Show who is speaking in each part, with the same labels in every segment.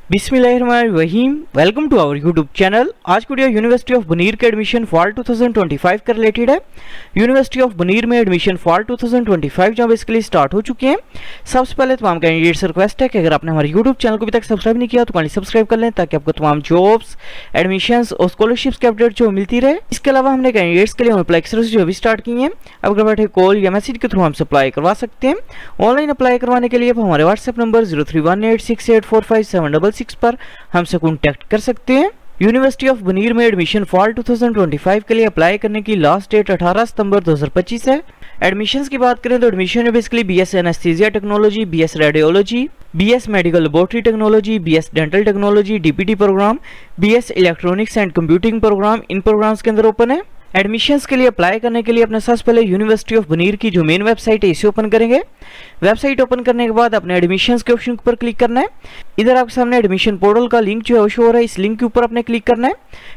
Speaker 1: बिस्मिल्लाहिर्रहमानिर्रहीम। Welcome to our YouTube channel. आज की वीडियो यूनिवर्सिटी ऑफ बनीर के एडमिशन फॉल 2025 का रिलेटेड है। यूनिवर्सिटी ऑफ बनीर में एडमिशन फॉल 2025 जहाँ बेसिकली स्टार्ट हो चुके हैं। सबसे पहले तमाम कैंडिडेट्स से रिक्वेस्ट है कि अगर आपने हमारे यूट्यूब चैनल को अभी तक सब्सक्राइब नहीं किया तो काइंडली सब्सक्राइब कर लें ताकि आपको तमाम जॉब्स, एडमिशंस और स्कॉलरशिप्स के अपडेट जो मिलती रहे। इसके अलावा हमने कैंडिडेट्स के लिए अप्लाई सर्विस जो अभी स्टार्ट की है। अब घर बैठे कॉल या मैसेज के थ्रू हमसे अप्लाई करवा सकते हैं। ऑनलाइन अप्लाई करवाने के लिए आप हमारे व्हाट्सएप नंबर 0318684576 पर हमसे कॉन्टैक्ट कर सकते हैं। यूनिवर्सिटी ऑफ बनीर में एडमिशन फॉल 2025 के लिए अप्लाई करने की लास्ट डेट 18 सितंबर 2025 है। एडमिशंस की बात करें तो एडमिशन में basically BS anaesthesia technology, BS radiology, BS medical laboratory technology, BS dental technology, DPT program, BS electronics and computing program इन प्रोग्राम्स के अंदर ओपन है। एडमिशंस के लिए अप्लाई करने के लिए अपने सबसे पहले यूनिवर्सिटी ऑफ बनीर की जो मेन वेबसाइट है इसे ओपन करेंगे। वेबसाइट ओपन करने के बाद अपने एडमिशंस के ऑप्शन पर क्लिक करना है। इधर आपके सामने एडमिशन पोर्टल का लिंक जो है शो हो रहा है, इस लिंक के ऊपर आपने क्लिक करना है।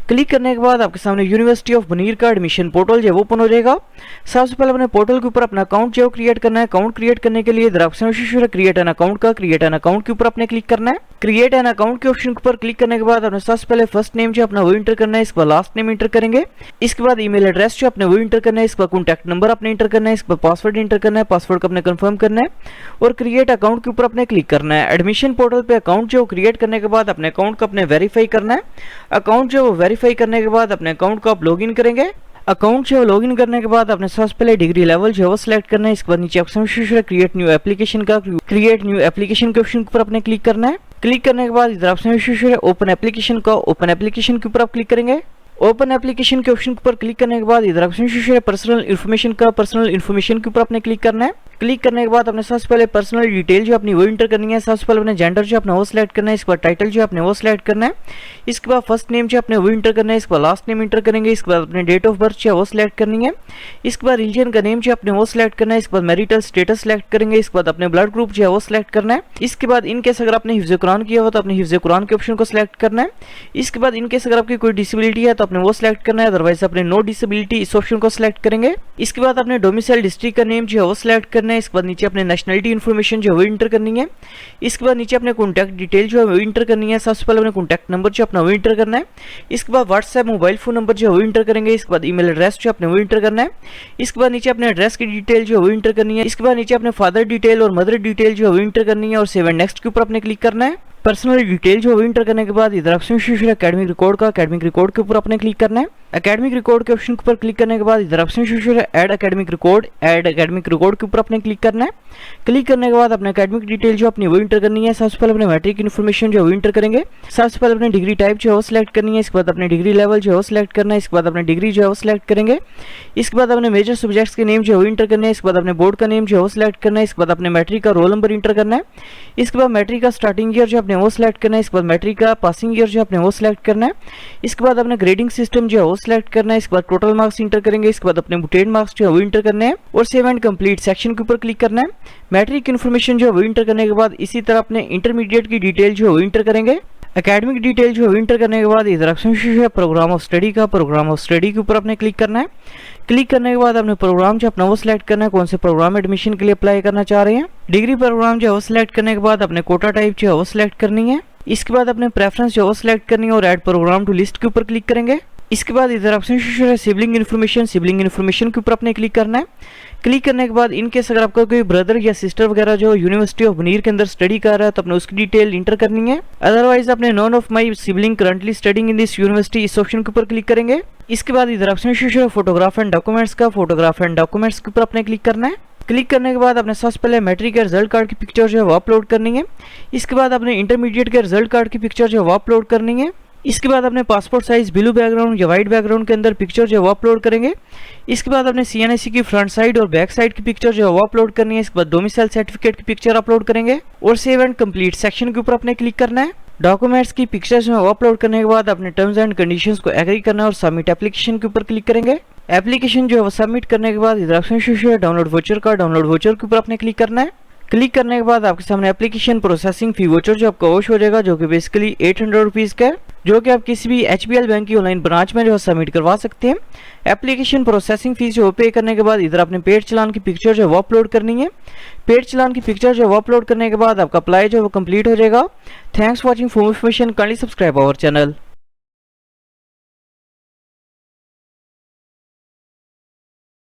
Speaker 1: क्लिक करने के बाद आपके सामने यूनिवर्सिटी ऑफ बनीर का एडमिशन पोर्टल जो है वो ओपन हो जाएगा। सबसे पहले अपने पोर्टल के ऊपर अपना अकाउंट जो क्रिएट करना है। अकाउंट क्रिएट करने के लिए इधर ऑप्शन क्रिएट एन अकाउंट का क्रिएट एन अकाउंट के ऊपर आपने क्लिक करना है। क्रिएट एन अकाउंट के ऑप्शन पर क्लिक करने के बाद अपने सबसे पहले फर्स्ट नेम जो अपना वो इंटर करना है, इसके बाद लास्ट नेम इंटर करेंगे। इसके बाद ईमेल एड्रेस जो अपने वो इंटर करना है, इसके बाद कॉन्टैक्ट नंबर अपने इंटर करना है, इसके बाद पासवर्ड इंटर करना है, पासवर्ड को अपने कंफर्म करना है और क्रिएट अकाउंट के ऊपर अपने क्लिक करना है। एडमिशन पोर्टल पे अकाउंट जो क्रिएट करने के बाद अपने अकाउंट को अपने वेरीफाई करना है। अकाउंट जो वेरीफाई करने के बाद अपने अकाउंट को आप लॉगिन करेंगे। अकाउंट जो लॉगिन करने के बाद अपने सबसे पहले डिग्री लेवल जो है वो सिलेक्ट करना है। इसके बाद नीचे ऑप्शन क्रिएट न्यू एप्लीकेशन का क्रिएट न्यू एप्लीकेशन के ऑप्शन पर अपने क्लिक करना है। क्लिक करने के बाद इधर ऑप्शन ओपन एप्लीकेशन का ओपन एप्लीकेशन के ऊपर आप क्लिक करेंगे। ओपन एप्लीकेशन के ऑप्शन पर क्लिक करने के बाद इधर ऑप्शन पर्सनल इन्फॉर्मेशन का पर्सनल इन्फॉर्मेशन के ऊपर आपने क्लिक करना है। क्लिक करने के बाद अपने सबसे पहले पर्सनल डिटेल जो अपनी वो इंटर करनी है। सबसे पहले अपने जेंडर जो अपना वो सिलेक्ट करना है। इसके बाद टाइटल जो अपने वो सिलेक्ट करना है। इसके बाद फर्स्ट नेम जो अपने वो इंटर करना है। इसके बाद लास्ट नेम इंटर करेंगे। इसके बाद अपने डेट ऑफ बर्थ जो है वो सिलेक्ट करनी है। इसके बाद रिलीजन का नेम जो अपने वो सिलेक्ट करना है। इसके बाद मैरिटल स्टेटस सिलेक्ट करेंगे। इसके बाद अपने ब्लड ग्रुप जो है वो सिलेक्ट करना है। इसके बाद इनकेस अगर आपने हिफ्ज़ कुरान किया हो तो अपने हिफ्ज़ कुरान के ऑप्शन को सिलेक्ट करना है। इसके बाद इनकेस अगर आपकी कोई डिसेबिलिटी है तो अपने वो सिलेक्ट करना है, अदरवाइज अपने नो डिसेबिलिटी इस ऑप्शन को सिलेक्ट करेंगे। इसके बाद अपने डोमिसाइल डिस्ट्रिक्ट का नेम जो है वो सिलेक्ट करना है। इसके बाद नीचे अपने नेशनलिटी इन्फॉर्मेशन जो है वो इंटर करनी है। इसके बाद नीचे अपने कॉन्टैक्ट डिटेल जो है वो इंटर करनी है। सबसे पहले अपने कॉन्टैक्ट नंबर जो अपना वो इंटर करना है। इसके बाद व्हाट्सएप मोबाइल फोन नंबर जो है वो इंटर करेंगे। इसके बाद ईमेल एड्रेस जो अपने वो इंटर करना है। इसके बाद नीचे अपने एड्रेस की डिटेल जो है वो इंटर करनी है। इसके बाद नीचे अपने फादर डिटेल और मदर डिटेल जो है वो इंटर करनी है और सेव एंड नेक्स्ट के ऊपर अपने क्लिक करना है। पर्सनल डिटेल जो इंटर करने के बाद इधर ऑप्शन एकेडमिक रिकॉर्ड का एकेडमिक रिकॉर्ड के ऊपर अपने क्लिक करना है। एकेडमिक रिकॉर्ड के ऑप्शन के ऊपर क्लिक करने के बाद इधर ऑप्शन ऐड एकेडमिक रिकॉर्ड के ऊपर अपने क्लिक करना है। क्लिक करने के बाद अपने एकेडमिक डिटेल जो अपनी वो इंटर करनी है। सबसे पहले अपने मैट्रिक इन्फॉर्मेशन जो इंटर करेंगे। सबसे पहले अपने डिग्री टाइप जो है वो सिलेक्ट करनी है। इसके बाद अपने डिग्री लेवल जो है वो सिलेक्ट करना है। इसके बाद अपने डिग्री जो है वो सिलेक्ट करेंगे। इसके बाद अपने मेजर सब्जेक्ट्स के नेम जो है वो इंटर करना है। इसके बाद अपने बोर्ड का नेम जो है वो सिलेक्ट करना है। इसके बाद अपने मैट्रिक का रोल नंबर इंटर करना है। इसके बाद मैट्रिक का स्टार्टिंग ईयर जो अपने वो सिलेक्ट करना है। इसके बाद मैट्रिक का पासिंग ईयर जो अपने वो सिलेक्ट करना है। इसके बाद अपने ग्रेडिंग सिस्टम जो है वो सिलेक्ट करना है। इसके बाद टोटल मार्क्स इंटर करेंगे। इसके बाद अपने बुटेड मार्क्स जो है वो इंटर करने हैं और सेव एंड कंप्लीट सेक्शन के ऊपर क्लिक करना है। मैट्रिक इन्फॉर्मेशन जो है वो इंटर करने के बाद इसी तरह अपने इंटरमीडिएट की डिटेल जो है वो इंटर करेंगे। एकेडमिक डिटेल जो है इंटर करने के बाद इधर ऑप्शन प्रोग्राम ऑफ स्टडी के ऊपर अपने क्लिक करना है। क्लिक करने के बाद अपने प्रोग्राम जो अपना वो सिलेक्ट करना है, कौन से प्रोग्राम एडमिशन के लिए अप्लाई करना चाह रहे हैं। डिग्री प्रोग्राम जो है वो सिलेक्ट करने के बाद अपने कोटा टाइप जो है वो सिलेक्ट करनी है। इसके बाद अपने प्रेफरेंस जो है वो सिलेक्ट करनी है और ऐड प्रोग्राम टू लिस्ट के ऊपर क्लिक करेंगे। इसके बाद इधर ऑप्शन सिबलिंग इन्फॉर्मेशन के ऊपर अपने क्लिक करना है। क्लिक करने के बाद इनकेस अगर आपका कोई ब्रदर या सिस्टर वगैरह जो यूनिवर्सिटी ऑफ बनीर के अंदर स्टडी कर रहा है तो अपने उसकी डिटेल इंटर करनी है। अदरवाइज अपने none of my sibling currently studying in this university इस ऑप्शन के ऊपर क्लिक करेंगे। इसके बाद इधर ऑप्शन फोटोग्राफ एंड डॉक्यूमेंट्स के ऊपर अपने क्लिक करना है। क्लिक करने के बाद अपने सबसे पहले मैट्रिक के रिजल्ट कार्ड की पिक्चर जो है वो अपलोड करनी है। इसके बाद अपने इंटरमीडिएट के रिजल्ट कार्ड की पिक्चर जो है वो अपलोड करनी है। इसके बाद अपने पासपोर्ट साइज ब्लू बैकग्राउंड या वाइट बैकग्राउंड के अंदर पिक्चर जो है वो अपलोड करेंगे। इसके बाद अपने CNSE की फ्रंट साइड और बैक साइड की पिक्चर जो है वो अपलोड करनी है। इसके बाद डोमिसाइल सर्टिफिकेट की पिक्चर अपलोड करेंगे और सेव एंड कंप्लीट सेक्शन के ऊपर अपने क्लिक करना है। डॉक्यूमेंट्स की पिक्चर्स में अपलोड करने के बाद अपने टर्म्स एंड कंडीशंस को एग्री करना है और सबमिट एप्लीकेशन के ऊपर क्लिक करेंगे। एप्लीकेशन जो है वो सबमिट करने के बाद इधर ऑप्शन डाउनलोड वोचर के ऊपर अपने क्लिक करना है। क्लिक करने के बाद आपके सामने एप्लीकेशन प्रोसेसिंग फी वोचर जो आपका वॉश हो जाएगा, जो कि बेसिकली 800 रुपीज़ का है। जो कि आप किसी भी HBL बैंक की ऑनलाइन ब्रांच में जो है सबमिट करवा सकते हैं। एप्लीकेशन प्रोसेसिंग फीस जो पे करने के बाद इधर आपने पेड चलान की पिक्चर जो है वो अपलोड करनी है। पेड चलान की पिक्चर जो है वो अपलोड करने के बाद आपका अप्लाई जो है वो कंप्लीट हो जाएगा। Thanks for watching. For information kindly subscribe our channel.